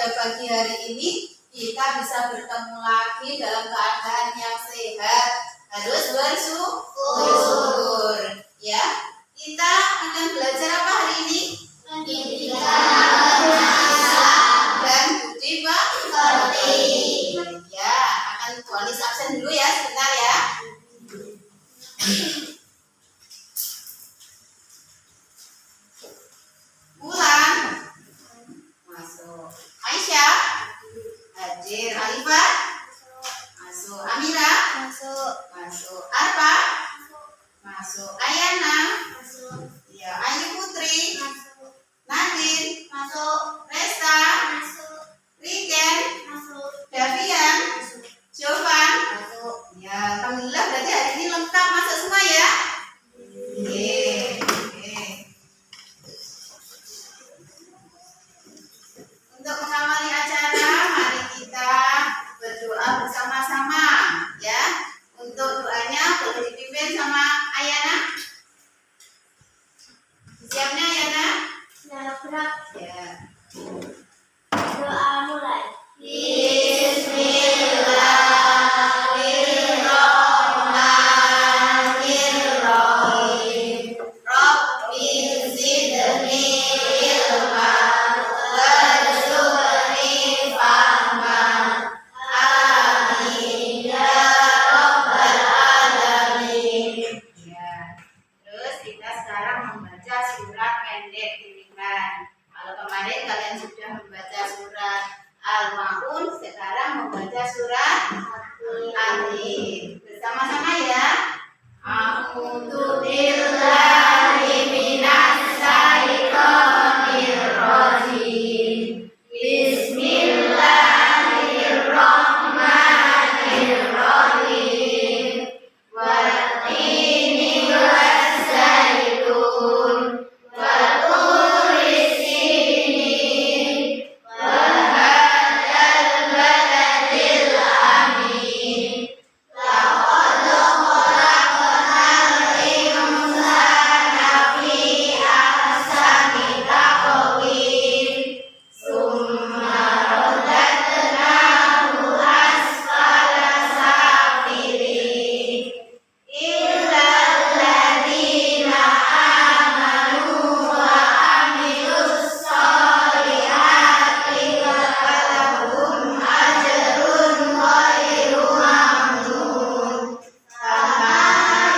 pada pagi hari ini kita bisa bertemu lagi dalam keadaan yang sehat. Harus bersyukur. Ya, kita akan belajar apa hari ini? Pendidikan dan budi pekerti. Ya, akan tulis absen dulu ya, sebentar ya. Bulan masuk. Aisyah hadir. Alifah masuk. Amira masuk. Arfa masuk. Ayana masuk. Ya, Ayu Putri masuk. Nadine masuk. Resta masuk. Riken masuk. Davian masuk. Jovan masuk. Ya, alhamdulillah berarti hari ini lengkap masuk semua ya. Untuk mengawali acara, mari kita berdoa bersama-sama ya. Untuk doanya boleh dipimpin sama Ayana. Siapnya Ayana? Ya. Doa mulai. Bismillahirrahmanirrahim. Rabbi zidni ilma warzuqni fahman. Amin ya rabbal alamin. Ya. Terus kita sekarang membaca surat pendek pilihan. Kalau kemarin kalian sudah membaca surat Al-Maun, sekarang membaca surat Al-Alif. Bersama-sama ya. A'udzu billahi minas syaitonir rajim. Bismillahirrahmanirrahim. Wat-tini was-zaitun wa turi sinin wa hadzal baladil amin. Laqad khalaqnal insana fi ahsani taqwim. Summa radadnahu asfala safilin. Illal ladzina amanu wa amilus sholihati falahum ajrun ghairu mamnun. Kama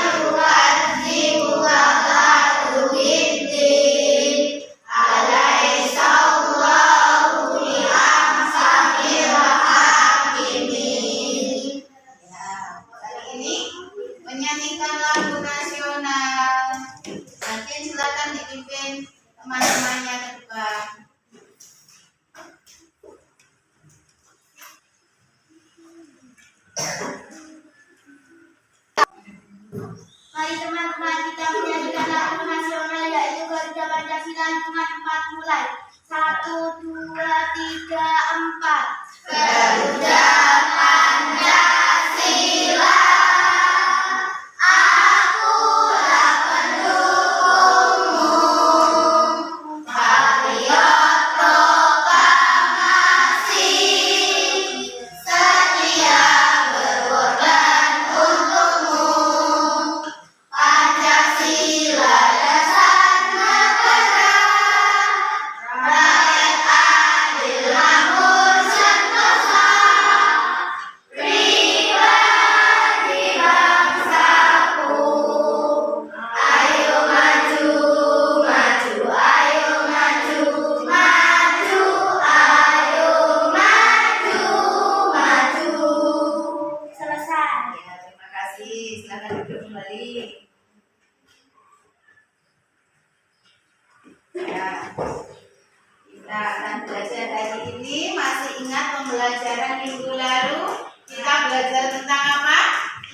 yukadzibuka ba'du biddin. Alaysa Allahu bi'ahkamil hakimin. Ya, kali ini menyanyikan lagu nasional. Nanti silakan dipimpin teman-temannya ke depan. Mari teman-teman kita menyanyikan lagu nasional yaitu Garuda Pancasila hitungan 4 mulai. 1, 2, 3, 4. Garuda Pancasila, akulah pendukungmu. Patriot proklamasi, setia berkorban untukmu. Pancasila dasar negara, rakyat adil makmur sentosa. Pribadi bangsaku, ayo maju, maju, ayo maju, maju, ayo maju, maju. Selesai. Ya, terima kasih. Silakan duduk kembali. Ya, kita akan belajar hari ini. Masih ingat pembelajaran minggu lalu? Kita belajar tentang apa?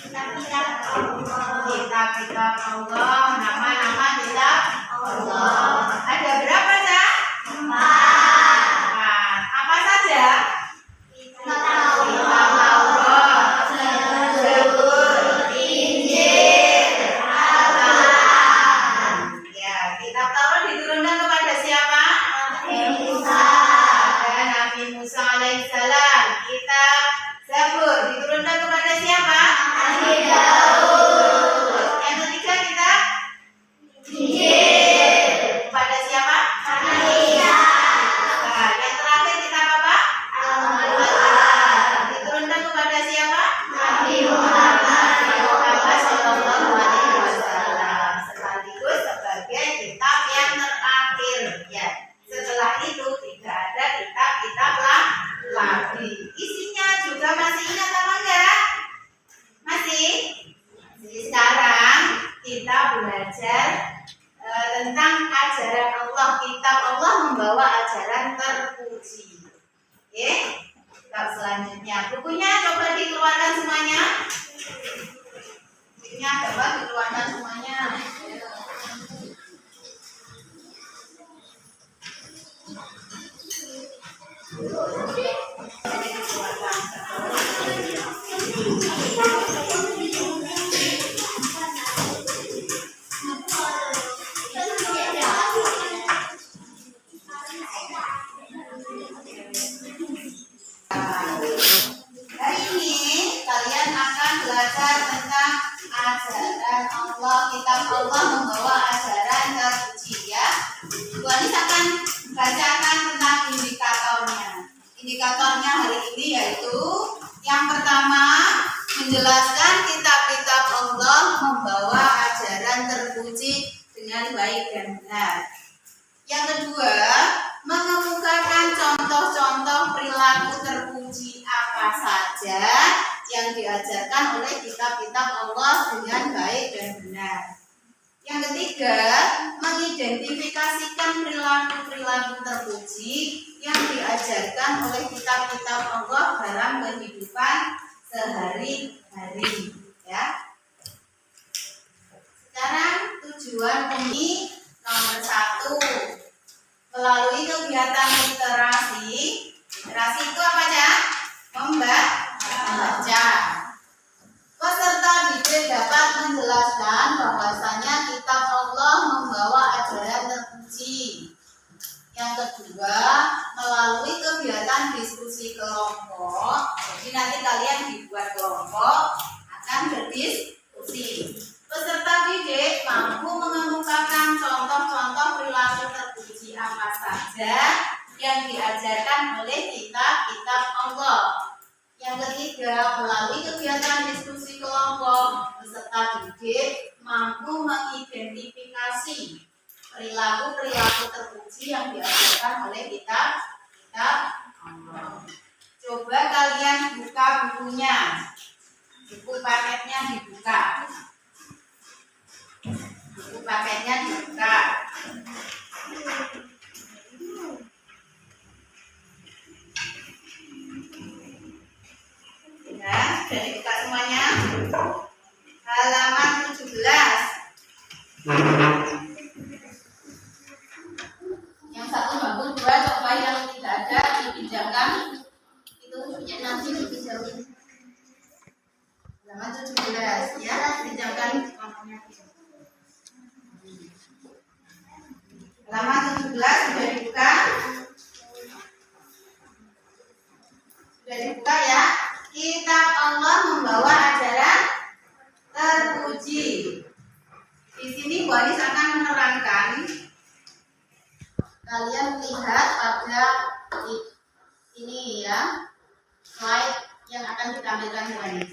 Kitab-kitab Allah. Kitab-kitab Allah, nama-nama kitab Allah. Ada berapa, Cak? 4. Apa saja? Kitab Allah. Kitab Taurat, Zabur, Injil, Al-Quran. Ya, kitab Taurat diturunkan kepada siapa? Nabi Musa. Ada Nabi Musa. alaihissalam. Kitab Zabur diturunkan kepada siapa? Nabi Daud. Yang ketiga kitab Injil. kepada siapa? Nabi Isa. Nah, yang terakhir kitab apa? Al-Quran. Diturunkan kepada siapa? Nabi Muhammad. Muhammad Shallallahu Alaihi Wasallam, sekaligus sebagai kitab yang terakhir. Ya, setelah itu tidak ada kitab-kitab lagi. Isinya juga masih ingat apa enggak? Masih? Jadi sekarang kita belajar tentang ajaran Allah. Kitab Allah membawa ajaran terpuji. Oke? Kitab selanjutnya. Bukunya coba dikeluarkan semuanya. Bukunya coba dikeluarkan semuanya. Hari ini kalian akan belajar tentang ajaran Allah. Kitab Allah membawa ajaran terpuji ya. Bu Anis akan bacakan tentang indikatornya. Indikatornya hari ini yaitu yang pertama menjelaskan kitab-kitab Allah membawa ajaran terpuji dengan baik dan benar. Yang kedua, mengemukakan contoh-contoh perilaku terpuji apa saja yang diajarkan oleh kitab-kitab Allah dengan baik dan benar. Yang ketiga, mengidentifikasikan perilaku-perilaku terpuji yang diajarkan oleh kitab-kitab Allah dalam kehidupan sehari-hari. Ya. Sekarang tujuan ini nomor 1. Melalui kegiatan literasi. Literasi itu apa ya? Membaca. Peserta didik dapat menjelaskan bahwasanya kitab Allah membawa ajaran terpuji. Yang kedua, melalui kegiatan diskusi kelompok. Jadi nanti kalian dibuat kelompok akan berdiskusi. Peserta didik mampu mengemukakan contoh-contoh perilaku terpuji apa saja yang diajarkan oleh kitab-kitab Allah. Yang ketiga, melalui kegiatan diskusi kelompok, peserta didik mampu mengidentifikasi perilaku-perilaku terpuji yang diajarkan oleh kitab-kitab Allah. Coba kalian buka bukunya. Buku paketnya dibuka. Buku paketnya dibuka. Ya, sudah dibuka semuanya. Halaman 17. Yang satu bagus, dua coba yang tidak ada dipinjamkan. Itu punya nanti dipinjamin. Halaman 17 ya, pinjamkan nomornya. Halaman 17 sudah dibuka. Sudah dibuka ya. Kitab Allah membawa ajaran terpuji. Di sini Bu Anis akan menerangkan. Kalian lihat pada ini ya, slide yang akan ditampilkan Bu Anis.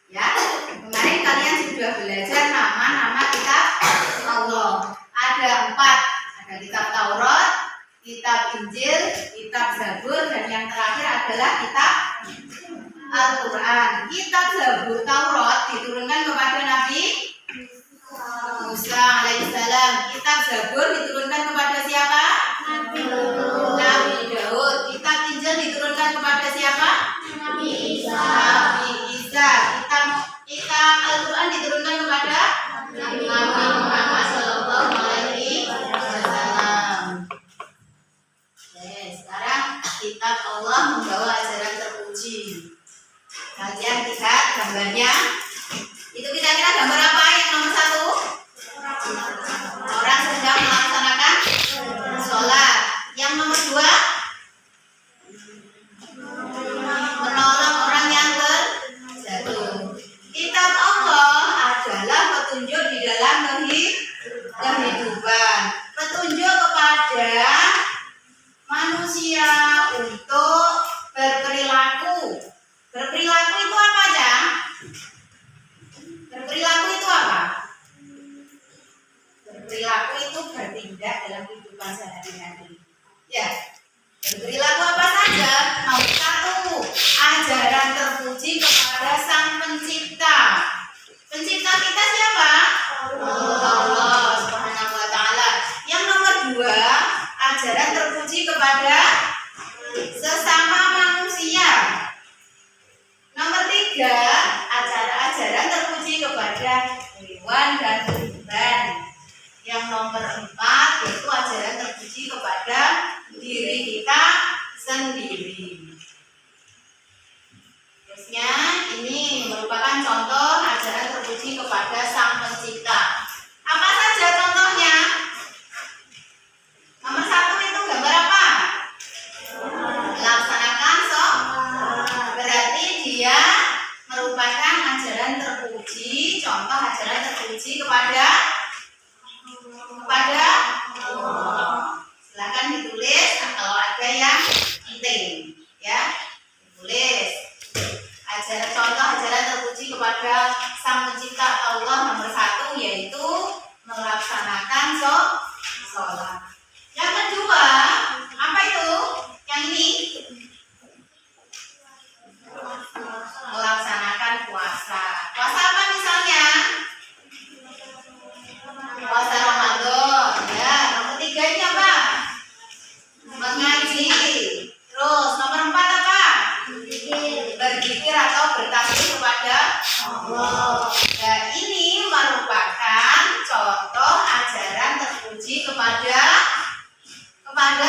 Ya, kemarin kalian sudah belajar nama-nama kitab Allah. Ada 4, ada kitab Taurat, kitab Injil, kitab Zabur, dan yang terakhir adalah kitab Al-Quran. Kitab Zabur Taurat diturunkan kepada Nabi Musa alaihissalam. Kitab Zabur diturunkan kepada siapa? Nabi Daud. Kitab Injil diturunkan kepada siapa? Nabi Isa. Nabi Isa. Kitab Al-Quran diturunkan kepada Nabi Muhammad Shallallahu Alaihi Wasallam. Sekarang kitab Allah membawa ajaran terpuji. Kalian lihat gambarnya. hewan dan tumbuhan. Yang nomor 4 yaitu ajaran terpuji kepada diri kita sendiri. Terusnya ini merupakan contoh ajaran terpuji kepada Sang Pencipta. Apa saja contohnya? Nomor 1 itu gambar apa? Melaksanakan sholat. Berarti dia merupakan ajaran terpuji, contoh ajaran terpuji kepada silakan ditulis kalau ada yang penting ya, ditulis. Contoh ajaran terpuji kepada Sang Pencipta Allah nomor 1 yaitu melaksanakan sholat. Yang kedua, apa itu? Yang ini melaksanakan puasa. Puasa apa misalnya? Puasa Ramadan. Ya, nomor 3 ini apa? Mengaji. Terus nomor 4 apa? Berzikir atau bertasbih kepada Allah. Nah, ini merupakan contoh ajaran terpuji kepada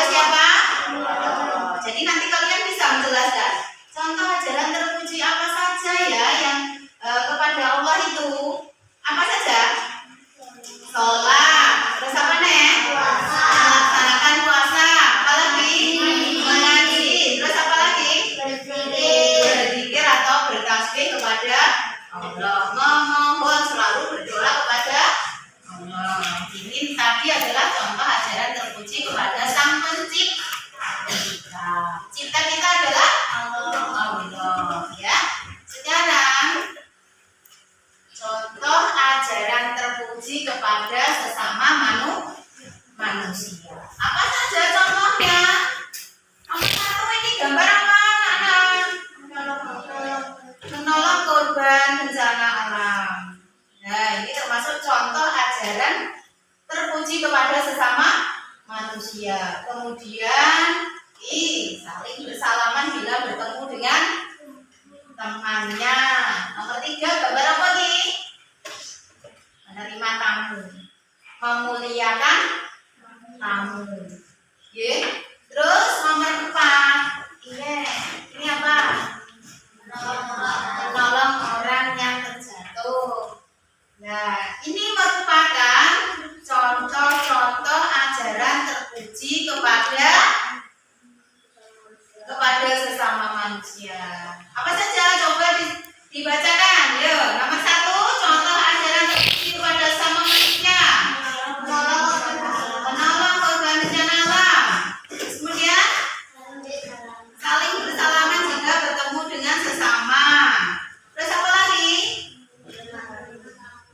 siapa? Allah. Jadi nanti kalian bisa menjelaskan contoh ajaran terpuji apa saja ya yang kepada Allah itu. Apa saja? Sholat. Terus apa nih? Puasa. Melaksanakan puasa. Apa lagi? Mengaji. Terus apa lagi? Berzikir atau bertasbih kepada Allah. Memohon, selalu berdoa kepada Allah. Ini tadi adalah contoh ajaran terpuji kepada Sang Pencipta. Cipta kita adalah Allah. Ya. Sekarang contoh ajaran terpuji kepada sesama manusia. Apa saja contohnya? Nomor 1 ini gambar apa, anak-anak? Menolong korban bencana alam. Nah, ini termasuk contoh ajaran terpuji kepada sesama manusia. Kemudian saling bersalaman bila bertemu dengan temannya. Nomor 3 gambar apa nih? Menerima tamu, memuliakan tamu. Terus nomor 4 ini apa? Menolong orang yang terjatuh. Nah, ini merupakan contoh-contoh ajaran terpuji kepada sesama manusia. Apa saja? Coba dibacakan. Yuk, nomor 1 contoh ajaran terpuji kepada sesama manusia. Menolong korban bencana alam. Kemudian saling bersalaman jika bertemu dengan sesama. Terus apa lagi?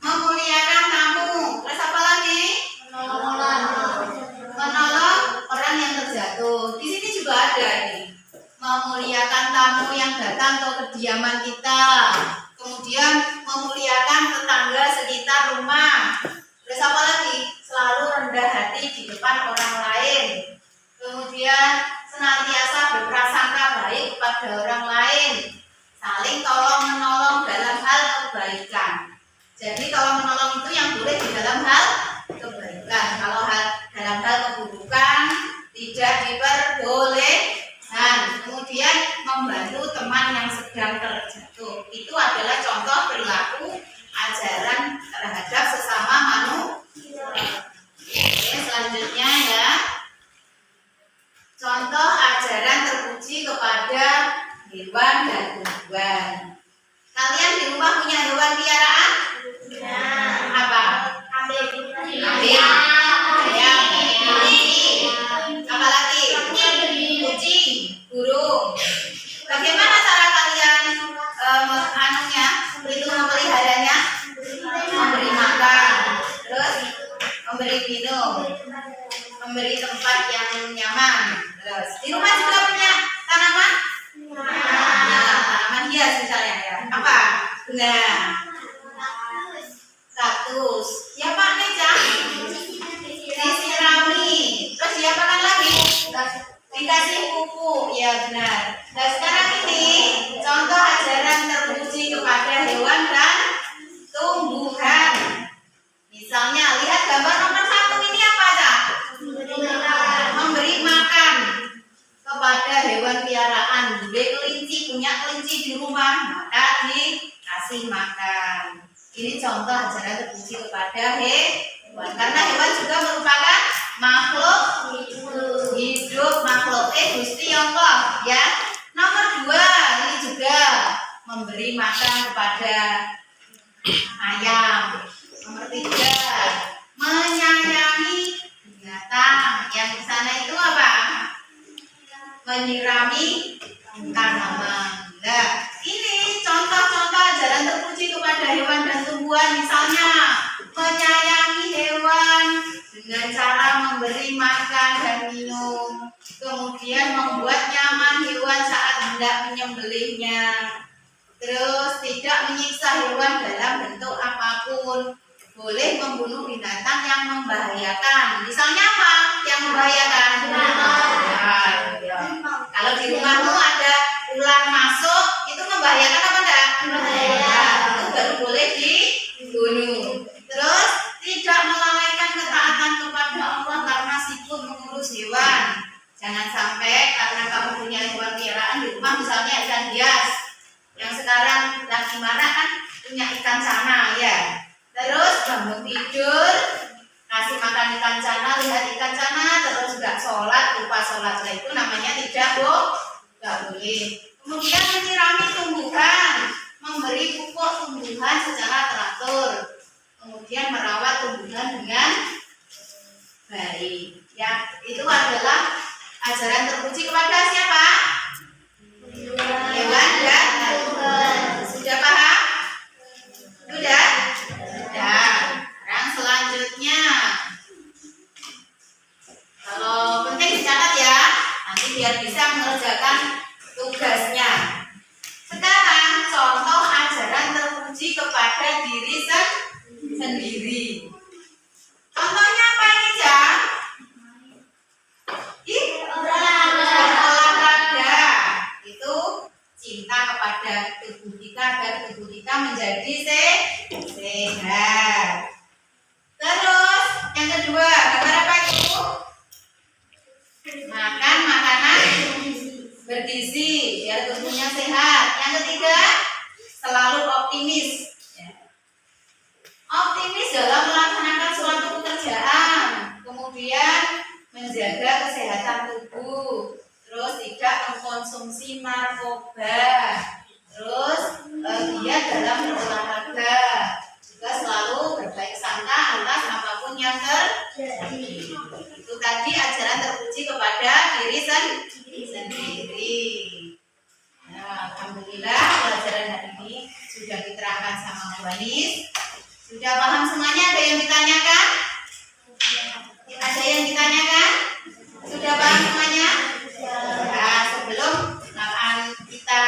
Memuliakan tamu. Terus apa lagi? Menolong orang yang terjatuh. Di sini juga ada nih. Memuliakan tamu yang datang ke kediaman kita. Kemudian memuliakan tetangga sekitar rumah. Terus apa lagi? Selalu rendah hati di depan orang lain. Kemudian senantiasa berprasangka baik kepada orang lain. Saling tolong menolong dalam hal kebaikan. Jadi tolong menolong itu yang boleh di dalam hal kebaikan. Kalau dalam hal keburukan tidak diperbolehkan. Kemudian membantu teman yang sedang terjatuh. Itu adalah contoh perilaku ajaran terhadap sesama manusia. Oke, selanjutnya ya. Contoh ajaran terpuji kepada hewan dan tumbuhan. Kalian di rumah punya hewan piaraan? Apa? Kambing. Ayam. Apa lagi? Kucing. Burung. Bagaimana cara kalian itu memeliharanya? contoh ajaran terpuji kepada hewan. Karena hewan juga merupakan makhluk hidup, makhluk Gusti Allah ya. Nomor 2, ini juga memberi makan kepada ayam. Nomor 3, menyayangi binatang. Yang di sana itu apa? Menyirami tanaman. Nah, ini contoh-contoh ajaran terpuji kepada hewan dan tumbuhan. Misalnya menyayangi hewan dengan cara memberi makan dan minum, kemudian membuat nyaman hewan saat hendak menyembelihnya, terus tidak menyiksa hewan dalam bentuk apapun, boleh membunuh binatang yang membahayakan. Misalnya apa yang membahayakan? Ya. Kalau di rumahmu ada ular masuk, itu membahayakan apa enggak? Membahayakan. Itu baru boleh dibunuh. Terus tidak melalaikan ketaatan kepada Allah karena sibuk mengurus hewan. Jangan sampai karena kamu punya hewan peliharaan di rumah, misalnya ikan hias, yang sekarang lagi marah kan punya ikan cana ya. Terus bangun tidur, kasih makan ikan cana, lihat ikan cana, terus nggak sholat, lupa sholat, nah itu namanya tidak boleh. Kemudian menyirami tumbuhan, memberi pupuk tumbuhan secara teratur, kemudian merawat tumbuhan dengan baik. Ya, itu adalah ajaran terpuji kepada siapa? Hewan dan tumbuhan. Sudah paham? Sudah? Sudah. Sekarang selanjutnya, kalau penting dicatat ya, nanti biar bisa mengerjakan tugasnya. Sekarang contoh ajaran terpuji kepada diri sendiri. Contohnya apa ini, Jang? Olahraga. Itu cinta kepada tubuh kita agar tubuh kita menjadi sehat. Terus yang kedua, gambar apa itu? Makan makanan bergizi biar tubuhnya sehat. Yang ketiga, selalu optimis. Optimis dalam melaksanakan suatu pekerjaan, kemudian menjaga kesehatan tubuh, terus tidak mengkonsumsi narkoba, terus giat dalam berolahraga, juga selalu berbaik sangka atas apapun yang terjadi. Itu tadi ajaran terpuji kepada diri sendiri. Nah, alhamdulillah pelajaran hari ini sudah diterangkan sama Bu Wanis. Sudah paham semuanya? Ada yang ditanyakan? Ada yang ditanyakan? Sudah paham semuanya? Nah, sebelum kita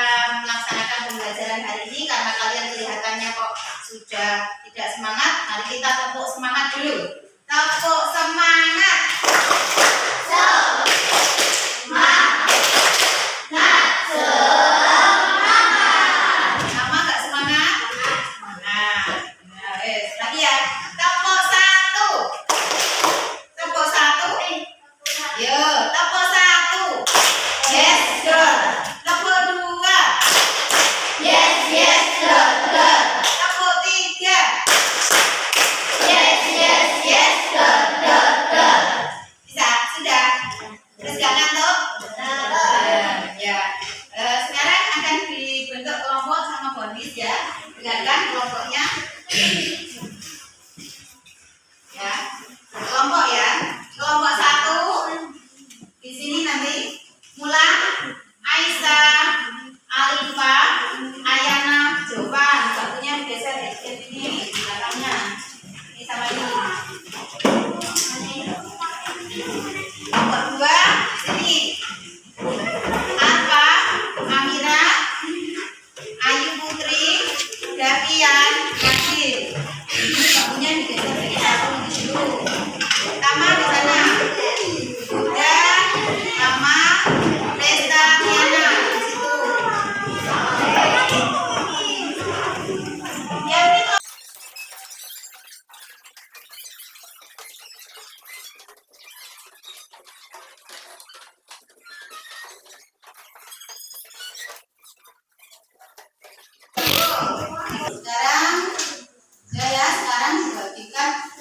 melaksanakan pembelajaran hari ini, karena kalian kelihatannya kok sudah tidak semangat, mari kita tepuk semangat dulu. Tepuk semangat. Sama nggak semangat? Semangat. Nah, lagi ya. Tepuk 1. Tepuk 1. Yo, tepuk 1. Yes, good. Tepuk 2. Yes, good. Tepuk 3. Yes, good. Bisa? Sudah?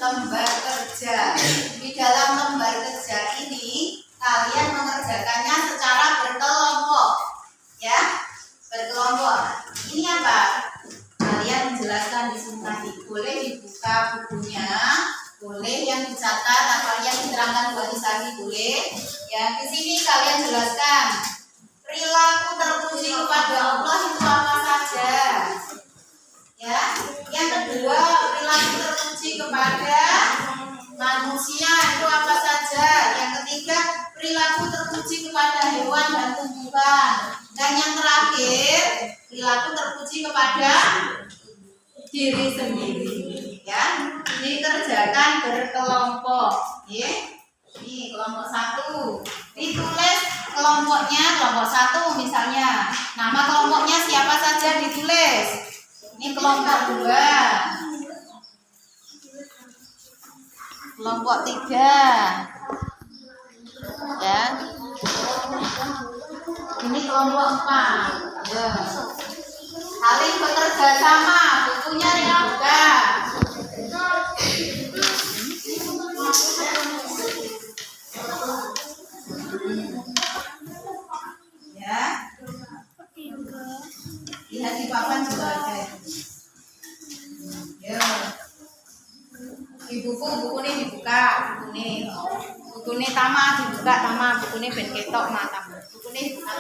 lembar kerja. Di dalam lembar kerja ini kalian mengerjakannya secara berkelompok, ya, berkelompok. Ini apa? Kalian menjelaskan di sini tadi. Boleh dibuka bukunya, boleh yang dicatat atau yang diterangkan buat Isani boleh. Ya, di sini kalian jelaskan perilaku terpuji kepada Allah itu apa saja. Ya, yang kedua perilaku terpuji kepada manusia itu apa saja. Yang ketiga perilaku terpuji kepada hewan dan tumbuhan. Dan yang terakhir perilaku terpuji kepada diri sendiri. Ya, dikerjakan berkelompok. Ya. Ini kelompok 1. Ditulis kelompoknya kelompok 1 misalnya. Nama kelompoknya siapa saja ditulis. Ini kelompok 2. Kelompok 3. Ya. Ini kelompok 4. Ya. Saling bekerja sama, bukunya dibuka. Ya. Lihat di papan juga ada. Ya. Di buku ini dibuka, buku ini tama dibuka, buku ini ben ketok mata. Buku ini dibuka.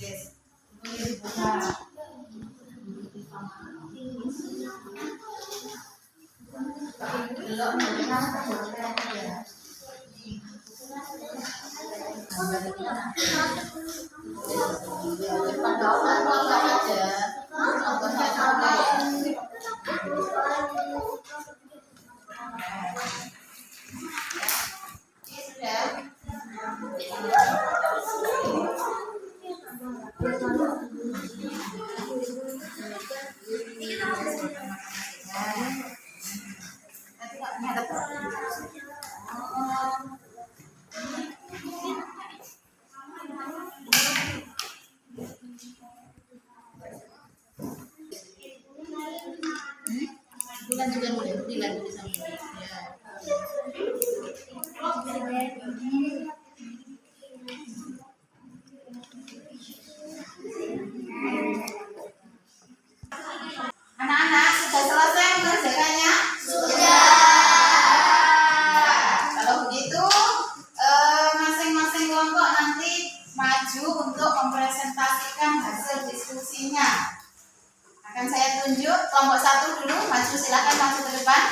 Yes. Ini dibuka. Belum ya. Pada orang aja. Bulan juga boleh, bulan bisa. Ya. Anak-anak sudah selesai mengerjakannya? Sudah. Kalau begitu masing-masing kelompok nanti maju untuk mempresentasikan hasil diskusinya. Akan saya tunjuk kelompok 1 dulu, maju, silakan maju ke depan.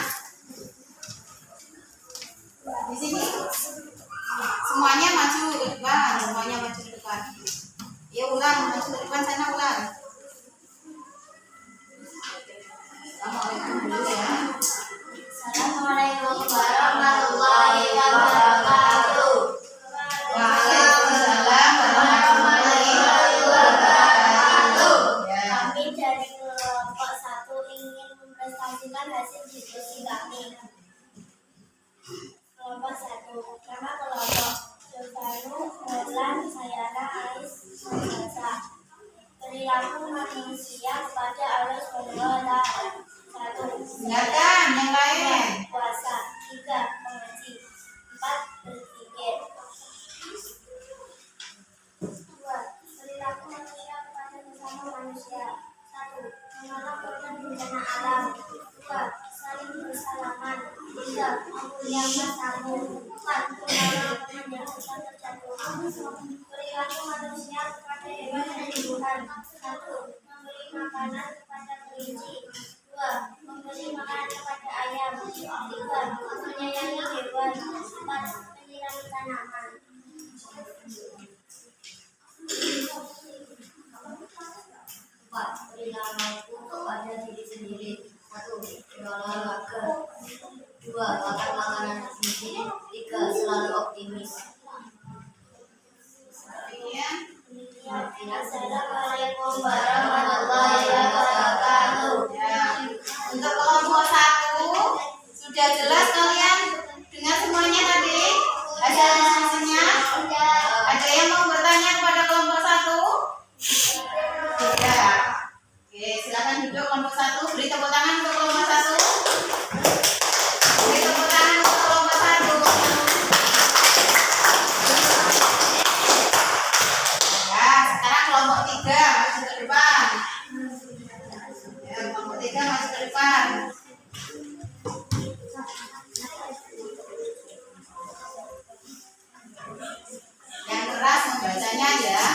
Di sini semuanya maju ke depan, semuanya maju ke depan. Ya ulang, maju ke depan sana ulang. Assalamualaikum dulu ya. Assalamualaikum warahmatullahi wabarakatuh. Waalaikumsalam warahmatullahi wabarakatuh. Ya. Kami dari kelompok 1 ingin mempresentasikan hasil diskusi kami. Kelompok 1. Nama kelompok Jovanu, Molan, Sayana, Ais, Masa. Perilaku manusia kepada Allah SWT. 1. Silakan yang lain. Puasa. 3. Mengaji. 4. Berpikir. 2. Perilaku manusia kepada sesama manusia. 1. Menolak korban bencana alam. 2. Saling bersalaman. 3. Memuliakan tamu. 4. Menolak menjatuhkan terjatuh. Perilaku manusia kepada hewan dan tumbuhan. 1. Memberi makanan kepada kelinci. 2. Memberi makanan kepada ayam. 3. Menyayangi hewan. 4. Menyirami tanaman. 4. Berilah mampu kepada diri sendiri. 1. Berolahraga. depan. Yang keras membacanya ya.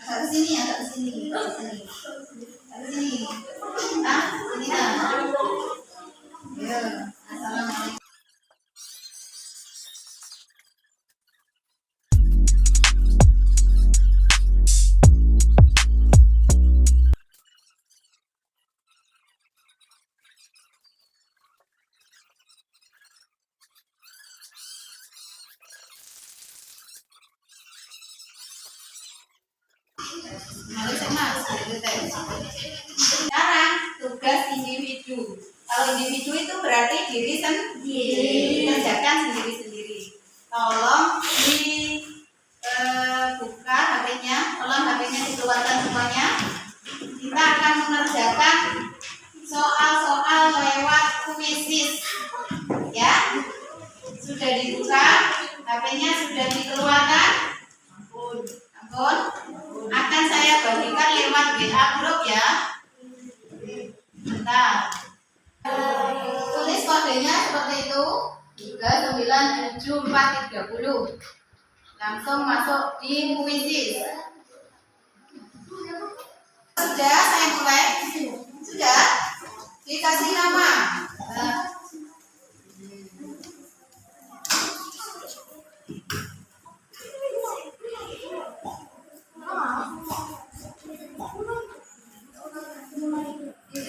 Agak ke sini, agak ke sini, agak ke sini. Agak ke sini. Nah, sini nah. Ya, assalamualaikum. Sekarang tugas individu. Kalau individu itu berarti diri sendiri, kerjakan sendiri-sendiri. Tolong buka HP-nya, tolong HP-nya dikeluarkan semuanya. Kita akan mengerjakan soal-soal lewat kuisis. Ya, sudah dibuka, HP-nya sudah dikeluarkan. Ampun. Akan saya bagikan lewat WA grup ya. Bentar. Tulis kodenya seperti itu. 397430. Langsung masuk di kuisis. Sudah saya mulai? Sudah? Dikasih nama. Sudah?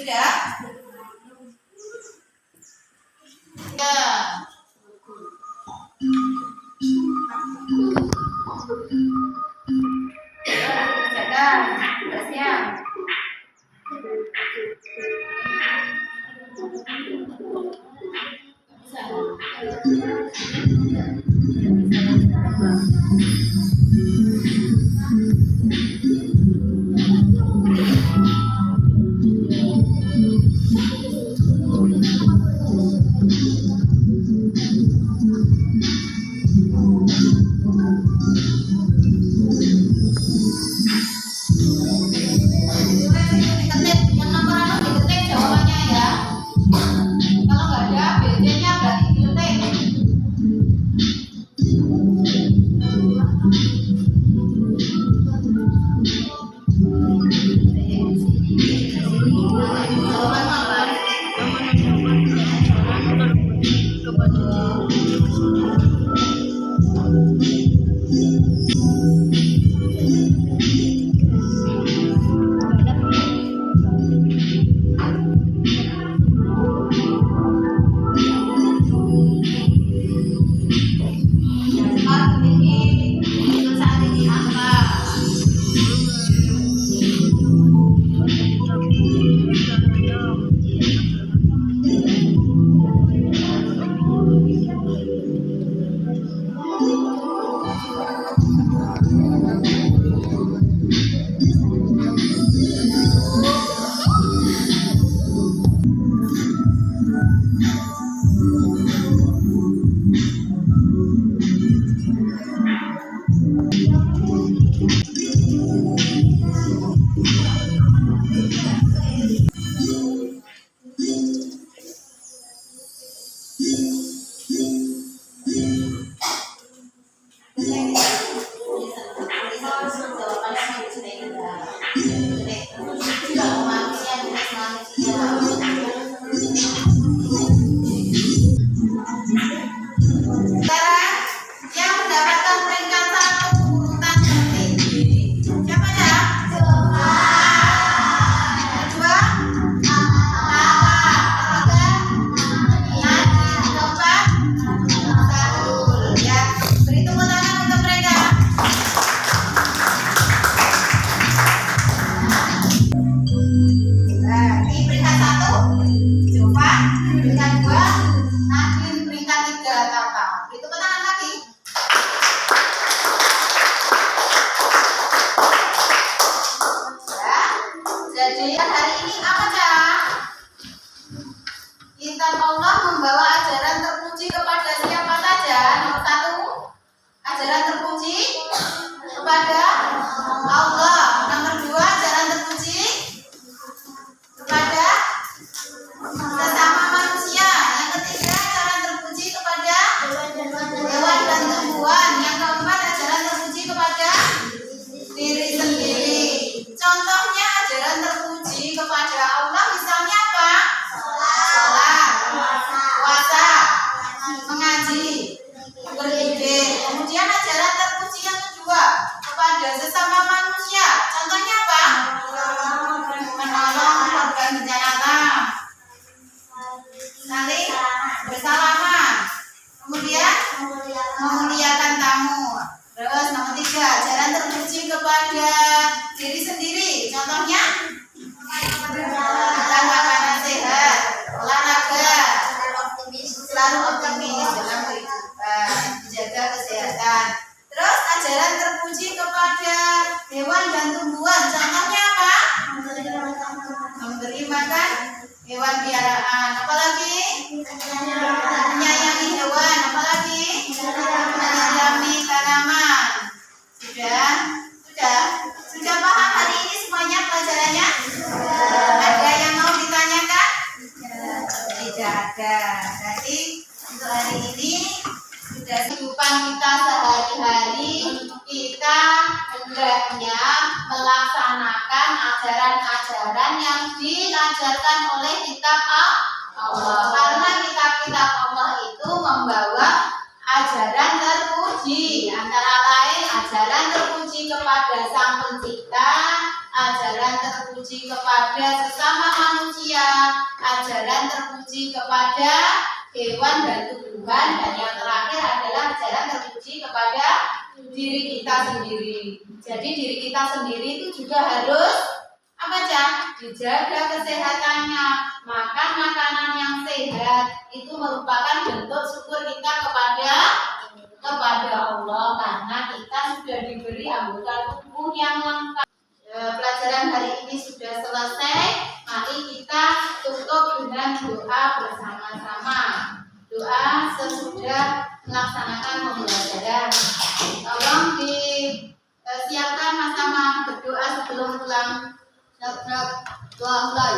Ya. Kerjakan. Sudah siap. Diketik, yang nomor anu diketik jawabannya ya. Kalau nggak ada BC-nya berarti diketik. Jawaban apa? Cepat tinggi, tulisan tinggi angka. Sekarang yang mendapatkan peringkat 1 urutan tertinggi siapa ya? Kedua, keempat, Sahul. Ya, beri tepuk tangan untuk mereka. Nah, ini peringkat 1 Jovan, peringkat 2 Nadine, peringkat 3 Tata. Beri tepuk tangan lagi. Ya, jadi hari ini apa ya? Intan Allah membawa ajaran terpuji kepada siapa saja? Nomor 1, ajaran terpuji kepada Allah. Nomor 2, ajaran terpuji dimakan? Hewan piaraan. Apalagi? Menyayangi hewan. Apalagi? Menanami tanaman. Sudah? Sudah paham hari ini semuanya pelajarannya? Ada yang mau ditanyakan? Tidak ada. Jadi untuk hari ini sudah kehidupan kita sehari-hari, kita hendaknya melaksanakan ajaran-ajaran yang diajarkan oleh kitab Allah. Karena kitab-kitab Allah itu membawa ajaran terpuji, antara lain ajaran terpuji kepada Sang Pencipta, ajaran terpuji kepada sesama manusia, ajaran terpuji kepada hewan dan tumbuhan, dan yang terakhir adalah ajaran terpuji kepada diri kita sendiri. Jadi diri kita sendiri itu juga harus apa aja? Dijaga kesehatannya, makan makanan yang sehat. Itu merupakan bentuk syukur kita kepada Allah, karena kita sudah diberi anggota tubuh yang lengkap. Pelajaran hari ini sudah selesai. Mari kita tutup dengan doa bersama-sama. Doa sesudah melaksanakan pembelajaran. Tolong disiapkan Mas Tama berdoa sebelum pulang. Mulai.